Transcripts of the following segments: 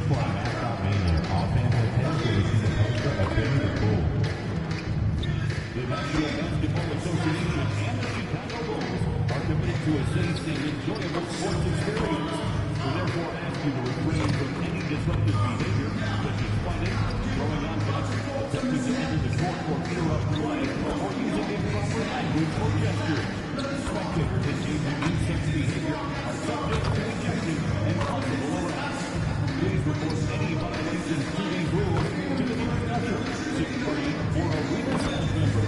The National Basketball Association and the Chicago Bulls are committed to a safe and enjoyable sports experience. We therefore ask you to refrain from any disruptive behavior, such as fighting, throwing objects, attempting to enter the court or interrupt play, or using improper language or gestures. Spectators engaging in such behavior are subject to ejection and possible arrest. Please report any violations to these rules to the nearest usher, security, or arena staff member.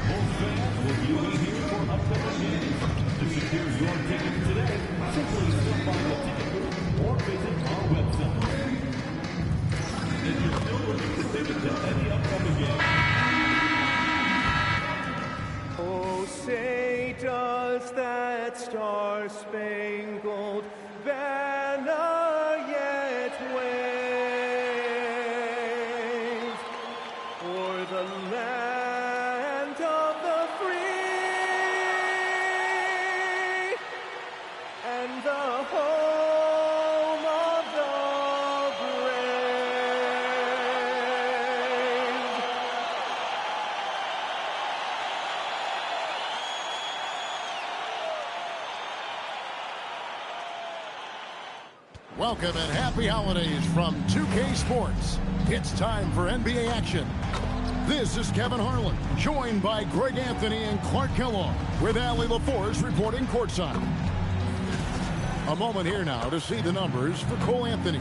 Bulls fans will be here for upcoming games. To secure your ticket today, simply stop by the ticket booth or visit our website. If you're still looking for tickets to any upcoming game. Oh, say does that star-spangled banner yet wave o'er the land of the free and the home of the brave. Welcome and happy holidays from 2K Sports. It's time for NBA action. This is Kevin Harlan, joined by Greg Anthony and Clark Kellogg, with Allie LaForce reporting courtside. A moment here now to see the numbers for Cole Anthony.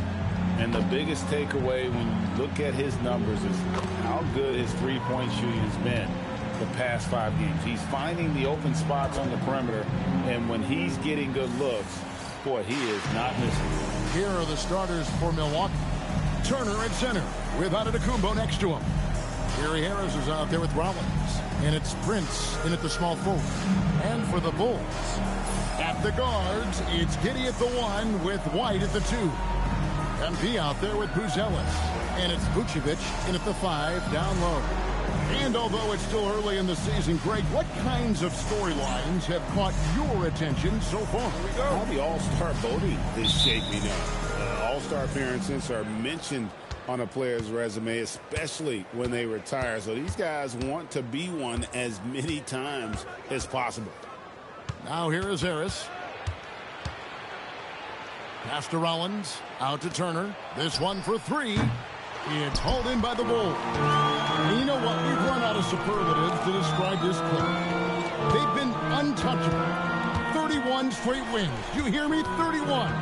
And the biggest takeaway when you look at his numbers is how good his three-point shooting has been the past 5 games. He's finding the open spots on the perimeter, and when he's getting good looks, boy, he is not missing. Here are the starters for Milwaukee. Turner at center with Antetokounmpo next to him. Gary Harris is out there with Rollins. And it's Prince in at the small forward. And for the Bulls, at the guards, it's Giddey at the 1 with White at the 2. MP out there with Buzelis. And it's Vucevic in at the 5 down low. And although it's still early in the season, Greg, what kinds of storylines have caught your attention so far? Here we go. How the All-Star voting is shaping up. All-Star appearances are mentioned on a player's resume, especially when they retire. So these guys want to be one as many times as possible. Now here is Harris. Pass to Rollins. Out to Turner. This one for 3. It's hauled in by the Bulls. And you know what? We've run out of superlatives to describe this club. They've been untouchable. 31 straight wins. You hear me? 31.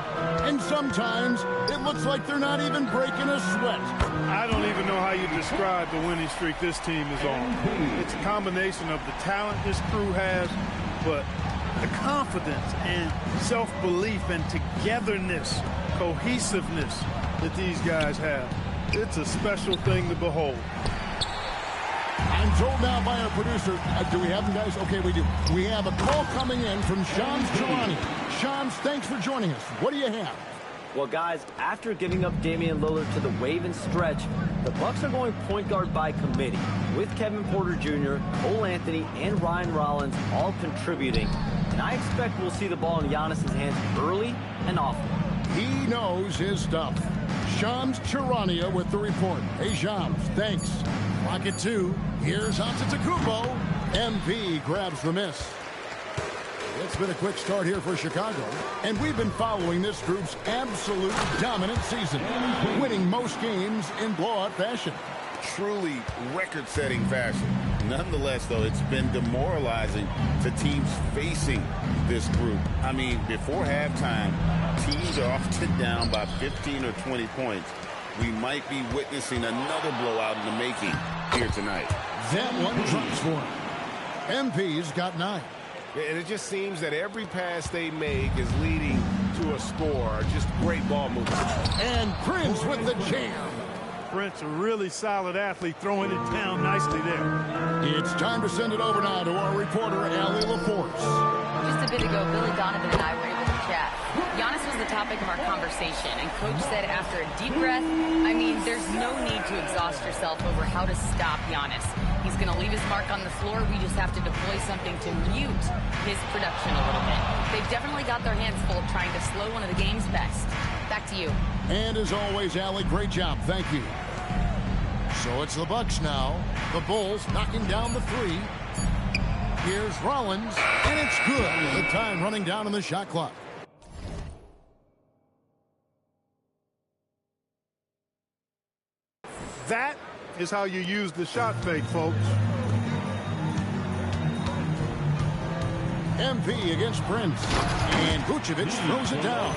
And sometimes it looks like they're not even breaking a sweat. I don't even know how you describe the winning streak this team is on. It's a combination of the talent this crew has, but the confidence and self-belief and togetherness, cohesiveness that these guys have. It's a special thing to behold. I'm told now by our producer, do we have them, guys? Okay, we do. We have a call coming in from Shams Charania. Shams, thanks for joining us. What do you have? Well, guys, after giving up Damian Lillard to the wave and stretch, the Bucks are going point guard by committee, with Kevin Porter Jr., Cole Anthony, and Ryan Rollins all contributing. And I expect we'll see the ball in Giannis' hands early and often. He knows his stuff. Shams Charania with the report. Hey, Shams, thanks. Clock at 2. Here's Antetokounmpo. MP grabs the miss. It's been a quick start here for Chicago, and we've been following this group's absolute dominant season, winning most games in blowout fashion. Truly record-setting fashion. Nonetheless, though, it's been demoralizing to teams facing this group. I mean, before halftime, teams are often down by 15 or 20 points. We might be witnessing another blowout in the making here tonight. That one drops for him. MP's got 9. And it just seems that every pass they make is leading to a score. Just great ball movement. And Prince with the jam. Prince, a really solid athlete, throwing it down nicely there. It's time to send it over now to our reporter, Allie LaForce. Just a bit ago, Billy Donovan and I were able to chat. Giannis was the topic of our conversation, and Coach said after a deep breath, I mean, there's no need to exhaust yourself over how to stop Giannis. He's going to leave his mark on the floor. We just have to deploy something to mute his production a little bit. They've definitely got their hands full trying to slow one of the game's best. Back to you. And as always, Allie, great job. Thank you. So it's the Bucks now. The Bulls knocking down the three. Here's Rollins, and it's good. The time running down on the shot clock. That is how you use the shot fake, folks. MP against Prince. And Vucevic throws it down.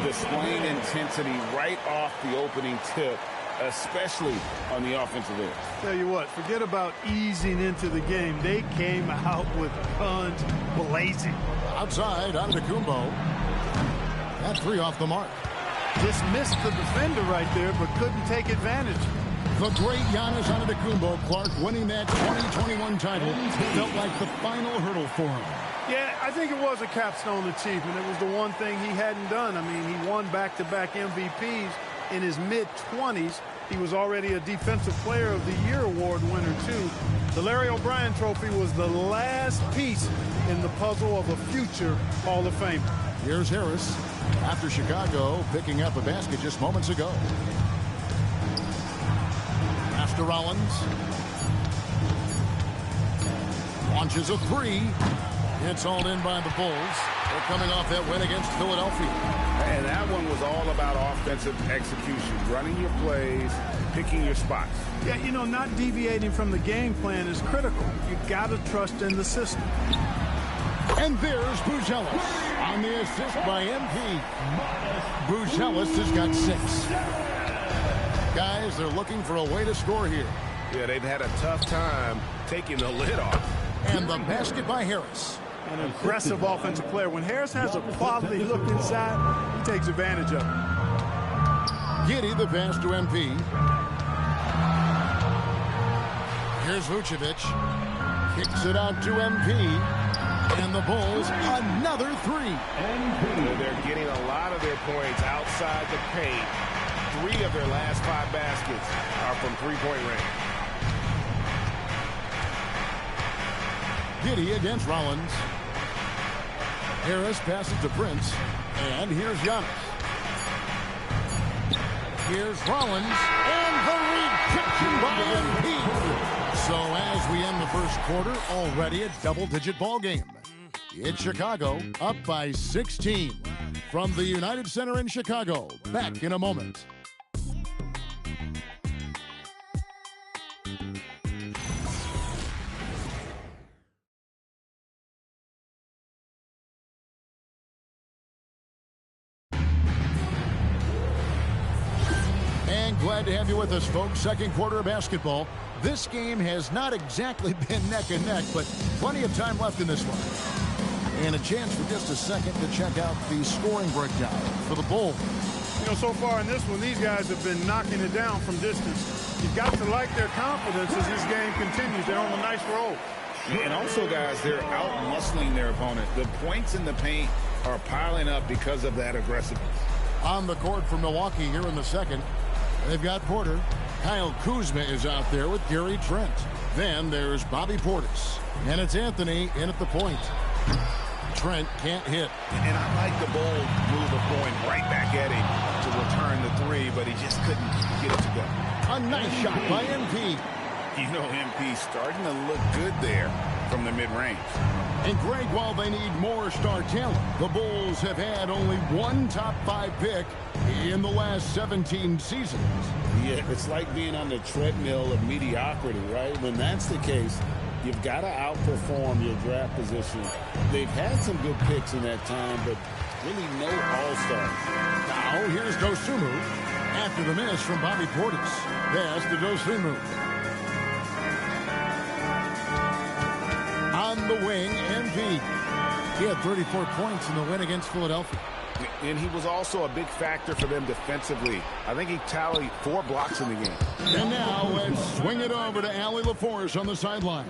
Displaying intensity right off the opening tip, especially on the offensive end. Tell you what, forget about easing into the game. They came out with guns blazing. Outside, Antetokounmpo. That three off the mark. Just missed the defender right there, but couldn't take advantage. The great Giannis Antetokounmpo, Clark, winning that 2021 title felt like the final hurdle for him. Yeah, I think it was a capstone achievement. It was the one thing he hadn't done. I mean, he won back-to-back MVPs in his mid-20s. He was already a Defensive Player of the Year award winner, too. The Larry O'Brien Trophy was the last piece in the puzzle of a future Hall of Famer. Here's Harris after Chicago picking up a basket just moments ago. Pass to Rollins. Launches a three. It's hauled in by the Bulls. They're coming off that win against Philadelphia. And that one was all about offensive execution, running your plays, picking your spots. Yeah, you know, not deviating from the game plan is critical. You got to trust in the system. And there's Buzelis on the assist by MP. Buzelis has got 6. Guys, they're looking for a way to score here. Yeah, they've had a tough time taking the lid off. And the basket by Harris. An aggressive offensive player. When Harris has a quality look inside, he takes advantage of it. Giddey the pass to MP. Here's Vucevic. Kicks it out to MP. And the Bulls, another three. They're getting a lot of their points outside the paint. 3 of their last 5 baskets are from three-point range. Giddey against Rollins. Harris passes to Prince. And here's Giannis. Here's Rollins. And the rejection by MP. So as we end the first quarter, already a double-digit ball game. It's Chicago up by 16. From the United Center in Chicago. Back in a moment. Glad to have you with us, folks. Second quarter of basketball. This game has not exactly been neck and neck, but plenty of time left in this one. And a chance for just a second to check out the scoring breakdown for the Bulls. You know, so far in this one, these guys have been knocking it down from distance. You've got to like their confidence as this game continues. They're on a nice roll. And also, guys, they're out-muscling their opponent. The points in the paint are piling up because of that aggressiveness. On the court for Milwaukee here in the second. They've got Porter. Kyle Kuzma is out there with Gary Trent. Then there's Bobby Portis. And it's Anthony in at the point. Trent can't hit. And I like the bold move of going right back at him to return the three, but he just couldn't get it to go. A nice shot by MP. You know, MP starting to look good there from the mid-range. And Greg, while they need more star talent, the Bulls have had only one top 5 pick in the last 17 seasons. Yeah, it's like being on the treadmill of mediocrity, right? When that's the case, you've got to outperform your draft position. They've had some good picks in that time, but really no all-stars. Now, here's Dosunmu after the miss from Bobby Portis. Pass to Dosunmu. On the wing, MP. He had 34 points in the win against Philadelphia. And he was also a big factor for them defensively. I think he tallied 4 blocks in the game. And now let's swing it over to Allie LaForce on the sideline.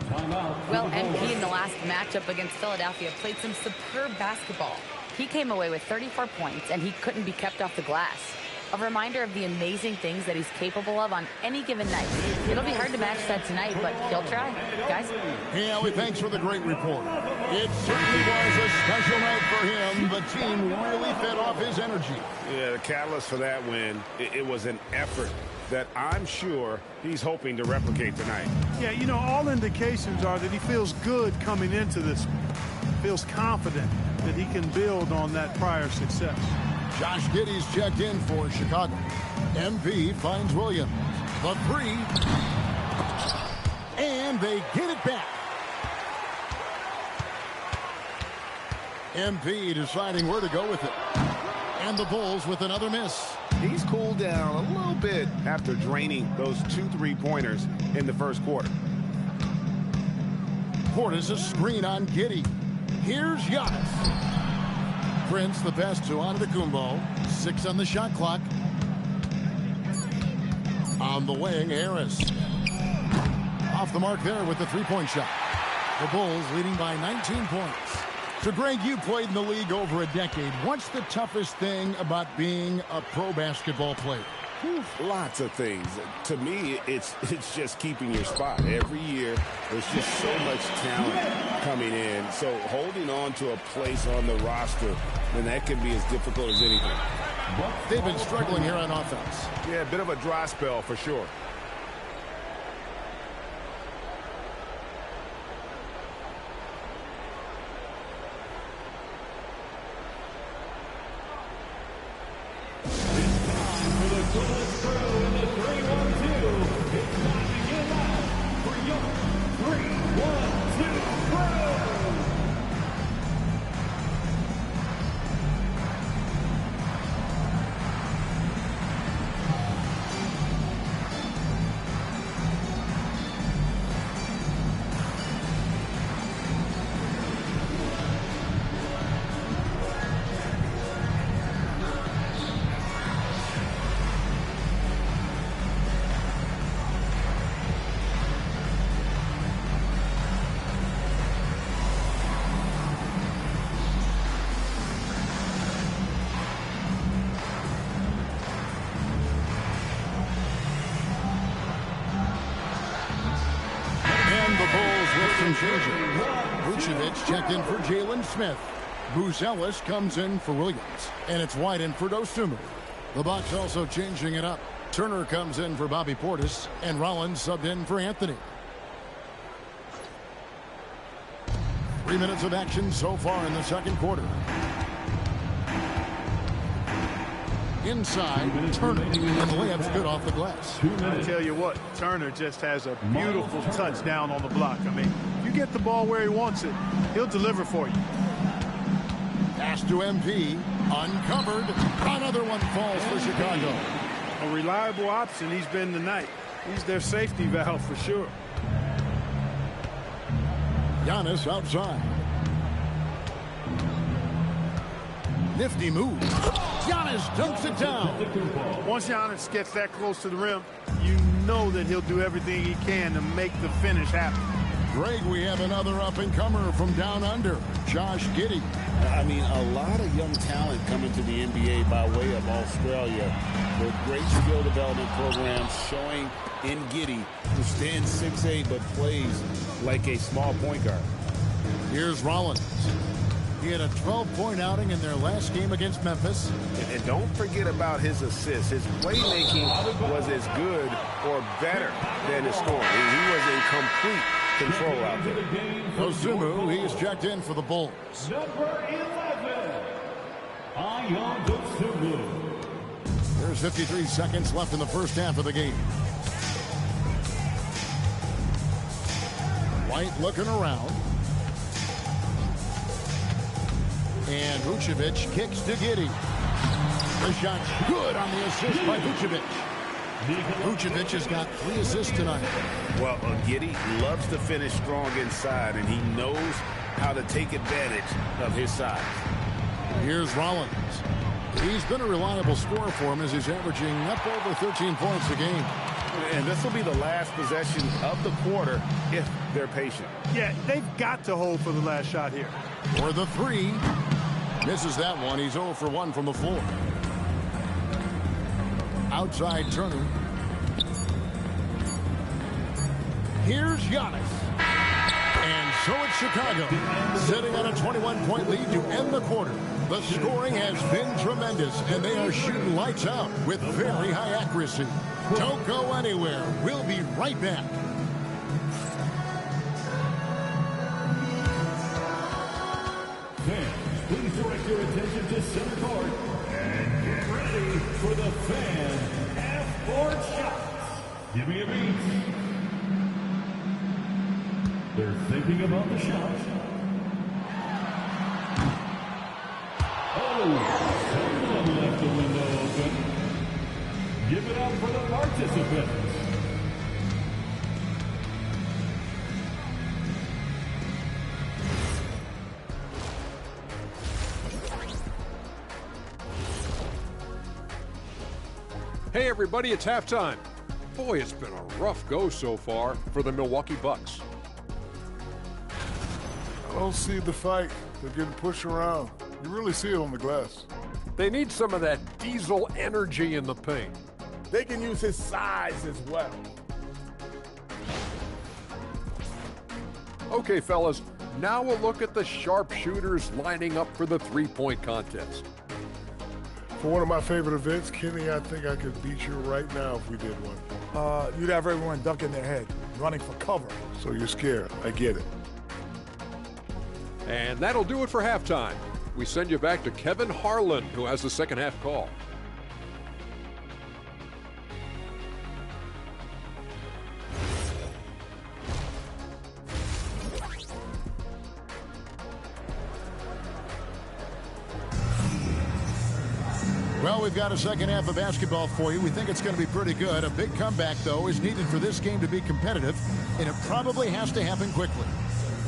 Well, MP in the last matchup against Philadelphia played some superb basketball. He came away with 34 points, and he couldn't be kept off the glass. A reminder of the amazing things that he's capable of on any given night. It'll be hard to match that tonight, but he'll try. Guys? Hey, Allie, thanks for the great report. It certainly was a special night for him. The team really fed off his energy. Yeah, the catalyst for that win, it was an effort that I'm sure he's hoping to replicate tonight. Yeah, you know, all indications are that he feels good coming into this, feels confident that he can build on that prior success. Josh Giddey's checked in for Chicago. MP finds Williams. The three. And they get it back. MP deciding where to go with it. And the Bulls with another miss. He's cooled down a little bit after draining those 2 3-pointers in the first quarter. Portis a screen on Giddey. Here's Giannis. Prince the pass to Antetokounmpo. 6 on the shot clock. On the wing, Harris. Off the mark there with the three-point shot. The Bulls leading by 19 points. So, Greg, you played in the league over a decade. What's the toughest thing about being a pro basketball player? Lots of things. To me, it's just keeping your spot. Every year, there's just so much talent coming in. So holding on to a place on the roster, then that can be as difficult as anything. They've been struggling here on offense. Yeah, a bit of a dry spell for sure. Vucevic checked in for Jalen Smith. Bruce Ellis comes in for Williams. And it's White in for Dosunmu. The Bucks also changing it up. Turner comes in for Bobby Portis. And Rollins subbed in for Anthony. 3 minutes of action so far in the second quarter. Inside, Turner, and the layup's good off the glass. I tell you what, Turner just has a beautiful touch down on the block. I mean, you get the ball where he wants it, he'll deliver for you. Pass to MP, uncovered. Another one falls for Chicago. A reliable option he's been tonight. He's their safety valve for sure. Giannis outside. Nifty move. Giannis dunks it down. Once Giannis gets that close to the rim, you know that he'll do everything he can to make the finish happen. Greg, we have another up-and-comer from down under, Josh Giddey. I mean, a lot of young talent coming to the NBA by way of Australia. With great skill development programs showing in Giddey who stands 6'8" but plays like a small point guard. Here's Rollins. He had a 12-point outing in their last game against Memphis. And don't forget about his assists. His playmaking was as good or better than his scoring. He was in complete control out there. Dosunmu, he's checked in for the Bulls. Number 11, Ayon Dosunmu. There's 53 seconds left in the first half of the game. White looking around. And Vucevic kicks to Giddey. The shot's good on the assist by Vucevic. Vucevic has got 3 assists tonight. Well, Giddey loves to finish strong inside, and he knows how to take advantage of his size. Here's Rollins. He's been a reliable scorer for him as he's averaging up over 13 points a game. And this will be the last possession of the quarter if they're patient. Yeah, they've got to hold for the last shot here. For the 3. Misses that one. He's 0 for 1 from the floor. Outside Turner. Here's Giannis. And So it's Chicago sitting on a 21-point lead to end the quarter. The scoring has been tremendous, and they are shooting lights out with very high accuracy. Don't go anywhere. We'll be right back. Fans, please direct your attention to center court and get ready for the fan half-court shots. Give me a beat. They're thinking about the shot. Oh, someone left the window open. Give it up for the participants. Hey everybody, it's halftime. Boy, it's been a rough go so far for the Milwaukee Bucks. I don't see the fight. They're getting pushed around. You really see it on the glass. They need some of that diesel energy in the paint. They can use his size as well. Okay, fellas, now we'll look at the sharpshooters lining up for the three-point contest. For one of my favorite events, Kenny, I think I could beat you right now if we did one. You'd have everyone ducking their head, running for cover. So you're scared. I get it. And that'll do it for halftime. We send you back to Kevin Harlan, who has the second half call. Well, we've got a second half of basketball for you. We think it's going to be pretty good. A big comeback, though, is needed for this game to be competitive, and it probably has to happen quickly.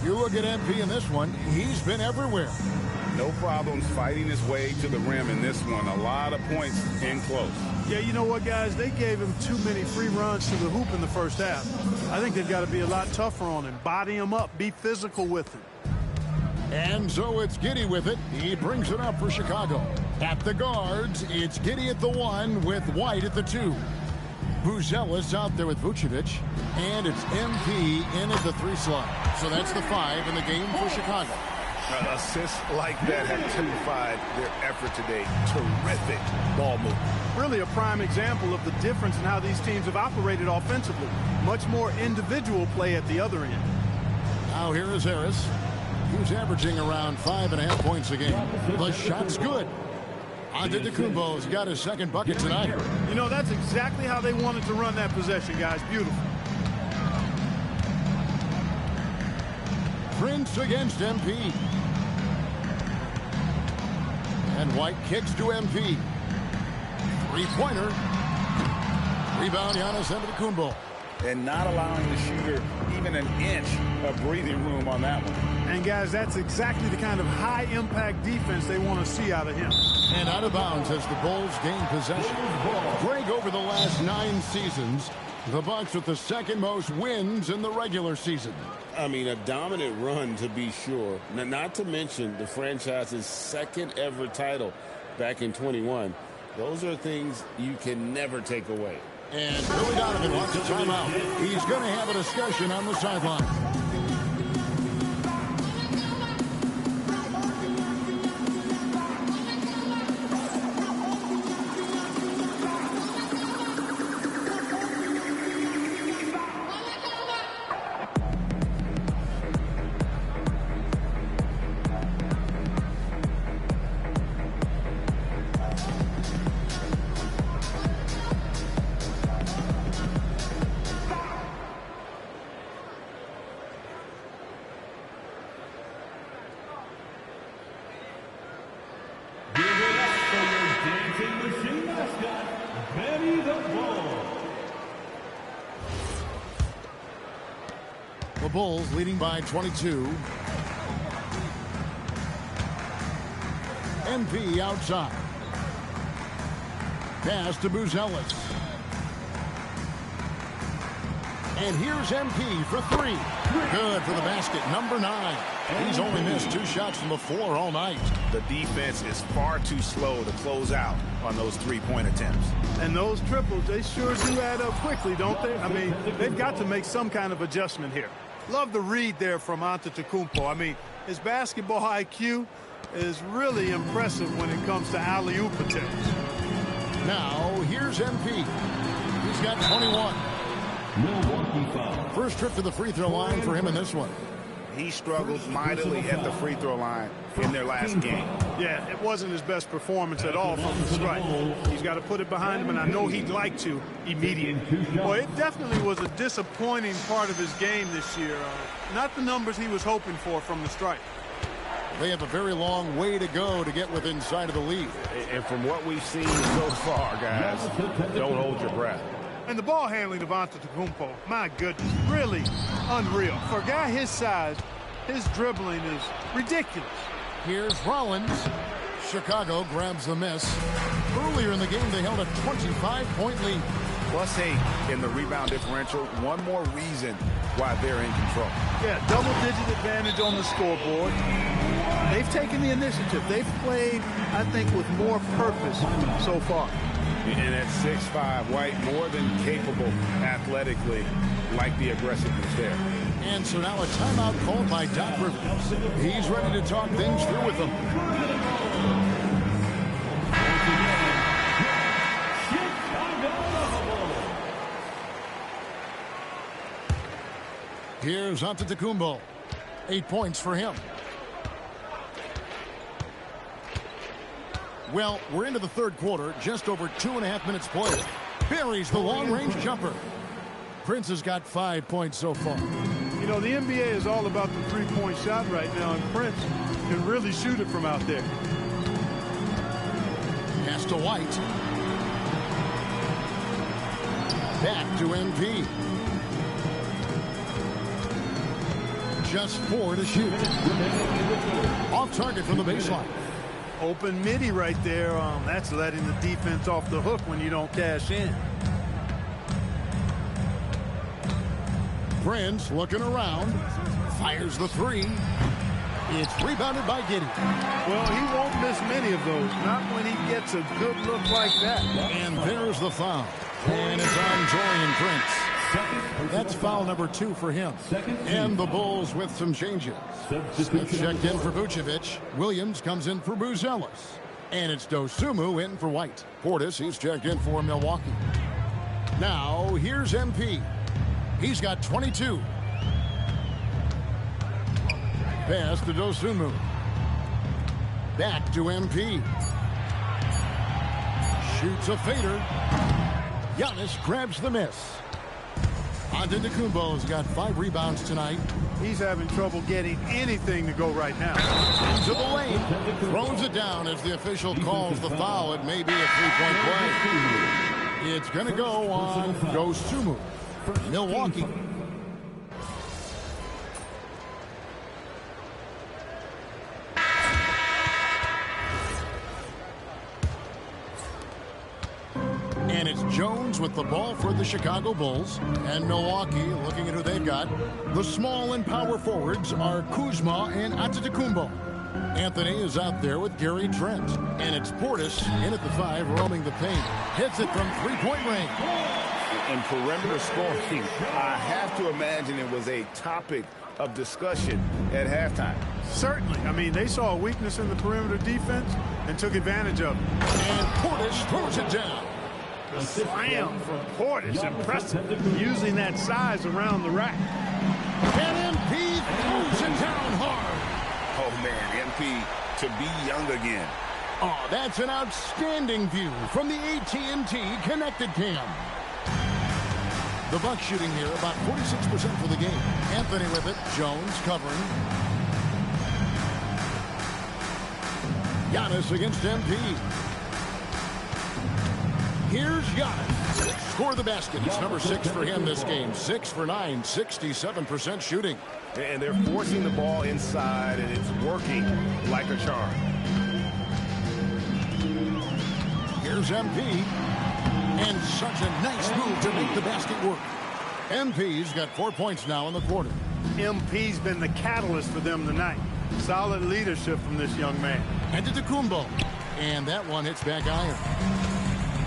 You look at MP in this one, he's been everywhere. No problems fighting his way to the rim in this one. A lot of points in close. Yeah, you know what, guys? They gave him too many free runs to the hoop in the first half. I think they've got to be a lot tougher on him. Body him up. Be physical with him. And so it's Giddey with it. He brings it up for Chicago. At the guards, it's Giddey at the 1 with White at the 2. Buzelis out there with Vucevic. And it's MP in at the 3 slot. So that's the 5 in the game for Chicago. Assists like that have typified their effort today. Terrific ball movement. Really a prime example of the difference in how these teams have operated offensively. Much more individual play at the other end. Now here is Harris. He's averaging around 5.5 points a game. The shot's good. Antetokounmpo's got his second bucket tonight. You know, that's exactly how they wanted to run that possession, guys. Beautiful. Prince against MP. And White kicks to MP. Three-pointer. Rebound, Giannis Antetokounmpo. And not allowing the shooter even an inch of breathing room on that one. And, guys, that's exactly the kind of high-impact defense they want to see out of him. And out of bounds as the Bulls gain possession. Greg, over the last 9 seasons, the Bucks with the second most wins in the regular season. I mean, a dominant run to be sure. Not to mention the franchise's second ever title back in 21. Those are things you can never take away. And Billy Donovan wants a timeout. He's going to have a discussion on the sideline. The Bulls leading by 22. MP outside. Pass to Buzelis. And here's MP for 3. Good for the basket, number 9. He's only missed 2 shots from the floor all night. The defense is far too slow to close out on those 3-point attempts. And those triples, they sure do add up quickly, don't they? I mean, they've got to make some kind of adjustment here. Love the read there from Antetokounmpo. I mean, his basketball IQ is really impressive when it comes to alley-oop attempts. Now, here's MP. He's got 21. Milwaukee foul. First trip to the free throw line for him in this one. He struggled mightily at the free throw line in their last game. Yeah, it wasn't his best performance at all from the strike. He's got to put it behind him, and I know he'd like to immediately. Well, it definitely was a disappointing part of his game this year. Not the numbers he was hoping for from the strike. They have a very long way to go to get within sight of the lead. And from what we've seen so far, guys, don't hold your breath. And the ball handling of Antetokounmpo, my goodness, really unreal. For a guy his size, his dribbling is ridiculous. Here's Rollins. Chicago grabs the miss. Earlier in the game, they held a 25-point lead. +8 in the rebound differential. One more reason why they're in control. Yeah, double-digit advantage on the scoreboard. They've taken the initiative. They've played, I think, with more purpose so far. And at 6'5", White more than capable athletically, like the aggressiveness there. And so now a timeout called by Doc Rivers. He's ready to talk things through with them. Here's Antetokounmpo. 8 points for him. Well, we're into the third quarter, just over 2.5 minutes played. Buries the long-range jumper. Prince has got 5 points so far. You know, the NBA is all about the three-point shot right now, and Prince can really shoot it from out there. Pass to White. Back to MP. Just 4 to shoot. Off target from the baseline. Open midi right there. That's letting the defense off the hook when you don't cash in. Prince looking around. Fires the three. It's rebounded by Giddey. Well, he won't miss many of those. Not when he gets a good look like that. And there's the foul. And it's on Taurean Prince. That's foul number 2 for him. And the Bulls with some changes. Smith checked in for Vucevic. Williams comes in for Buzelis. And it's Dosunmu in for White. Portis, he's checked in for Milwaukee. Now, here's MP. He's got 22. Pass to Dosunmu. Back to MP. Shoots a fader. Giannis grabs the miss. Antetokounmpo's got 5 rebounds tonight. He's having trouble getting anything to go right now. Into the lane. Throws it down as the official calls the foul. It may be a 3-point play. It's going to go on Dosunmu. Milwaukee. And it's Jones with the ball for the Chicago Bulls. And Milwaukee, looking at who they've got. The small and power forwards are Kuzma and Antetokounmpo. Anthony is out there with Gary Trent. And it's Portis in at the 5, roaming the paint. Hits it from 3-point range. And perimeter scoring, I have to imagine it was a topic of discussion at halftime. Certainly. I mean, they saw a weakness in the perimeter defense and took advantage of it. And Portis throws it down. The slam from Portis, impressive, using that size around the rack. And MP throws it down hard. Oh, man, MP to be young again. Oh, that's an outstanding view from the AT&T Connected Cam. The Bucks shooting here about 46% for the game. Anthony with it. Jones covering. Giannis against MP. Here's Giannis. Score the basket. It's number 6 for him this game. 6 for 9, 67% shooting. And they're forcing the ball inside, and it's working like a charm. Here's MP. And such a nice move to make the basket work. MP's got 4 points now in the quarter. MP's been the catalyst for them tonight. Solid leadership from this young man. Antetokounmpo. And that one hits back iron.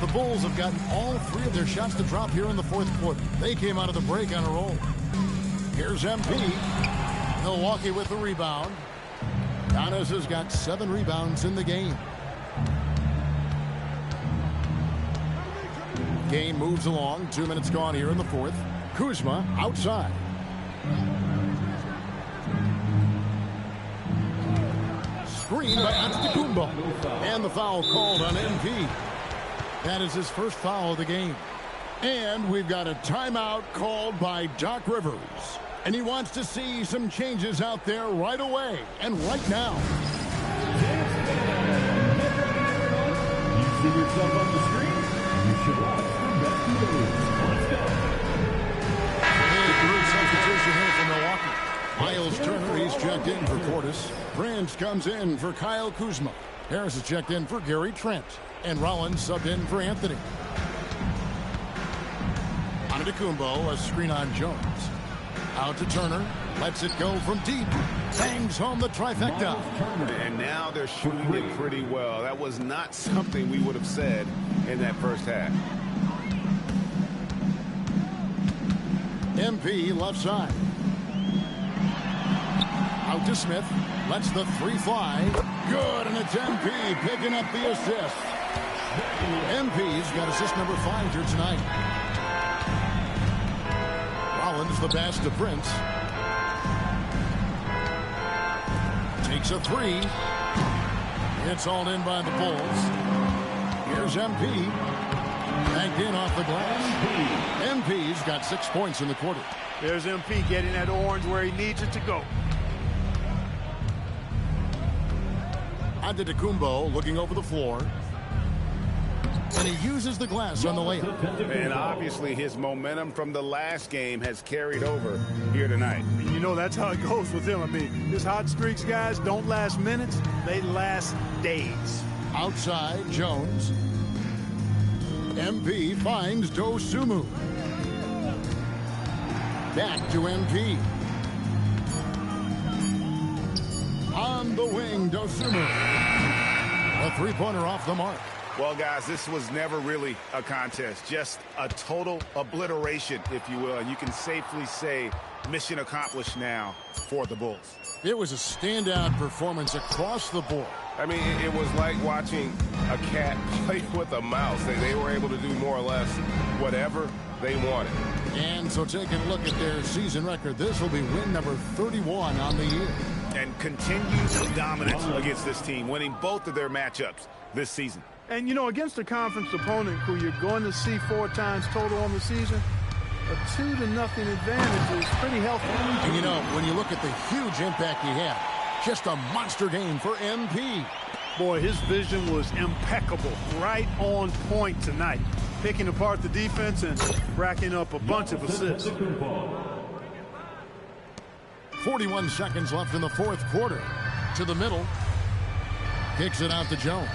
The Bulls have gotten all 3 of their shots to drop here in the fourth quarter. They came out of the break on a roll. Here's MP. Milwaukee with the rebound. Giannis has got 7 rebounds in the game. Game moves along. 2 minutes gone here in the fourth. Kuzma outside. Screen by Antetokounmpo. And the foul called on MP. That is his first foul of the game. And we've got a timeout called by Doc Rivers. And he wants to see some changes out there right away and right now. You see yourself on the screen? You should watch the best moves. Let's go. Hey, third substitution here for Milwaukee. Miles Turner, he's checked in for Portis. Prince comes in for Kyle Kuzma. Harris is checked in for Gary Trent. And Rollins subbed in for Anthony. Antetokounmpo, a screen on Jones. Out to Turner. Lets it go from deep. Bangs home the trifecta. And now they're shooting it pretty well. That was not something we would have said in that first half. MP left side. Out to Smith. Lets the 3 fly. Good, and it's MP picking up the assist. MP's got assist number 5 here tonight. Rollins the pass to Prince. Takes a 3. It's all in by the Bulls. Here's MP. Backed in off the glass. MP's got 6 points in the quarter. There's MP getting that orange where he needs it to go. Antetokounmpo looking over the floor. And he uses the glass on the layup. And obviously his momentum from the last game has carried over here tonight. And you know that's how it goes with him. I mean, his hot streaks, guys, don't last minutes. They last days. Outside, Jones. MP finds Dosunmu. Back to MP. On the wing, Dosunmu. A 3-pointer off the mark. Well, guys, this was never really a contest, just a total obliteration, if you will. And you can safely say mission accomplished now for the Bulls. It was a standout performance across the board. I mean, it was like watching a cat play with a mouse. They were able to do more or less whatever they wanted. And so taking a look at their season record, this will be win number 31 on the year. And continued dominance against this team, winning both of their matchups this season. And, you know, against a conference opponent who you're going to see 4 times total on the season, a 2-0 advantage is pretty healthy. And, you know, when you look at the huge impact he had, just a monster game for MP. Boy, his vision was impeccable, right on point tonight, picking apart the defense and racking up a bunch of assists. 41 seconds left in the fourth quarter. To the middle. Kicks it out to Jones.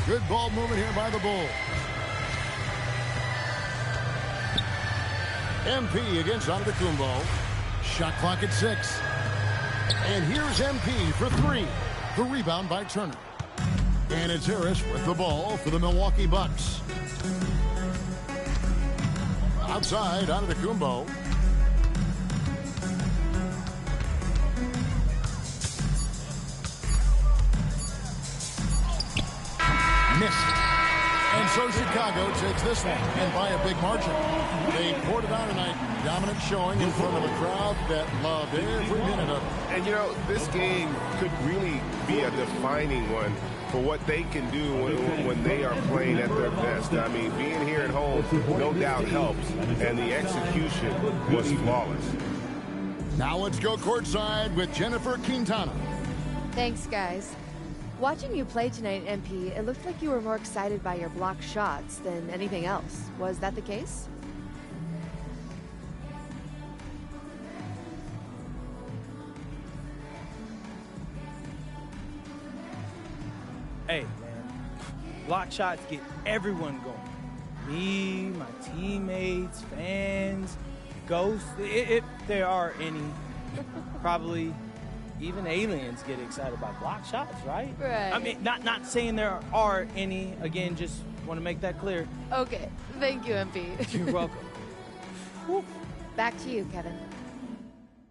Good ball movement here by the Bulls. MP against Antetokounmpo. Shot clock at 6. And here's MP for 3. The rebound by Turner. And it's Harris with the ball for the Milwaukee Bucks. Outside, Antetokounmpo. Missed. And so Chicago takes this one, and by a big margin. They poured it on tonight. Dominant showing in front of a crowd that loved every minute of it. And, you know, this game could really be a defining one for what they can do when they are playing at their best. I mean, being here at home, no doubt helps, and the execution was flawless. Now let's go courtside with Jennifer Quintana. Thanks, guys. Watching you play tonight, MP, it looked like you were more excited by your block shots than anything else. Was that the case? Hey, man. Block shots get everyone going. Me, my teammates, fans, ghosts, if there are any. Probably even aliens get excited by block shots, right? Right. I mean, not saying there are any. Again, just want to make that clear. Okay. Thank you, MP. You're welcome. Whew. Back to you, Kevin.